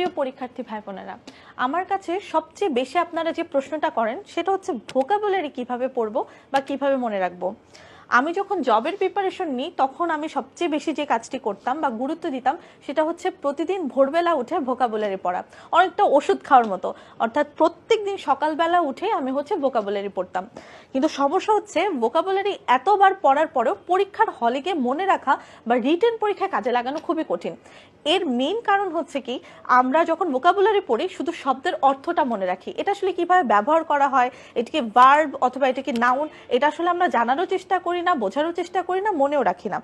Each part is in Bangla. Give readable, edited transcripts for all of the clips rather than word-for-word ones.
প্রিয় পরীক্ষার্থী ভাই বোনেরা, আমার কাছে সবচেয়ে বেশি আপনারা যে প্রশ্নটা করেন সেটা হচ্ছে ভোকাবুলারি কিভাবে পড়বো বা কিভাবে মনে রাখবো। আমি যখন জবের প্রিপারেশন নিই তখন আমি সবচেয়ে বেশি যে কাজটি করতাম বা গুরুত্ব দিতাম সেটা হচ্ছে প্রতিদিন ভোরবেলা উঠে ভোকাবুলারি পড়া, অনেকটা ওষুধ খাওয়ার মতো। অর্থাৎ প্রত্যেক দিন সকালবেলা উঠে আমি হচ্ছে ভোকাবুলারি পড়তাম। কিন্তু সমস্যা হচ্ছে ভোকাবুলারি এতবার পড়ার পরেও পরীক্ষার হলে গিয়ে মনে রাখা বা রিটেন পরীক্ষায় কাজে লাগানো খুবই কঠিন। এর মেইন কারণ হচ্ছে কি, আমরা যখন ভোকাবুলারি পড়ি শুধু শব্দের অর্থটা মনে রাখি, এটা আসলে কিভাবে ব্যবহার করা হয়, এটাকে ভার্ব অথবা এটাকে নাউন, এটা আসলে আমরা জানারও চেষ্টা করি না, বোঝারও চেষ্টা করি না, মনেও রাখি না।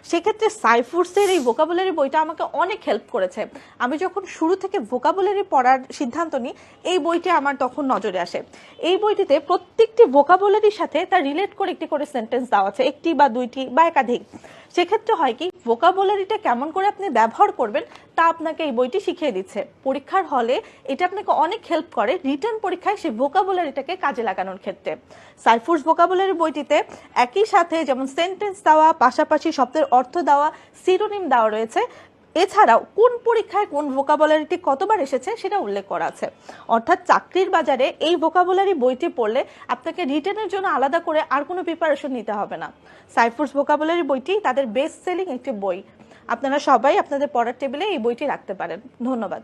সেক্ষেত্রে সাইফুরসের এই ভোকাবুলারি বইটা আমাকে অনেক হেল্প করেছে। আমি যখন শুরু থেকে ভোকাবুলারি পড়ার সিদ্ধান্ত নিই, এই বইটি আমার তখন নজরে আসে। এই বইটিতে প্রত্যেকটি ভোকাবুলারির সাথে তার রিলেট করে একটি করে সেন্টেন্স দেওয়া আছে, একটি বা দুইটি বা একাধিক। সেক্ষেত্রে হয় কি, ভোকাবুলারিটা কেমন করে আপনি ব্যবহার করবেন তা আপনাকে এই বইটি শিখিয়ে দিচ্ছে। পরীক্ষার হলে এটা আপনাকে অনেক হেল্প করে রিটার্ন পরীক্ষায় সেই ভোকাবুলারিটাকে কাজে লাগানোর ক্ষেত্রে। সাইফুরস ভোকাবুলারি বইটিতে একই সাথে যেমন সেন্টেন্স দেওয়া, পাশাপাশি শব্দের অর্থ দেওয়া, সিনোনিম দেওয়া রয়েছে। এছাড়াও কোন পরীক্ষায় কোন ভোকাবুলারিটি কতবার এসেছে সেটা উল্লেখ করা আছে। অর্থাৎ চাকরির বাজারে এই ভোকাবুলারি বইটি পড়লে আপনাকে রিটেনের জন্য আলাদা করে আর কোনো প্রিপারেশন নিতে হবে না। সাইফুরস ভোকাবুলারি বইটি তাদের বেস্ট সেলিং একটি বই। আপনারা সবাই আপনাদের পড়ার টেবিলে এই বইটি রাখতে পারেন। ধন্যবাদ।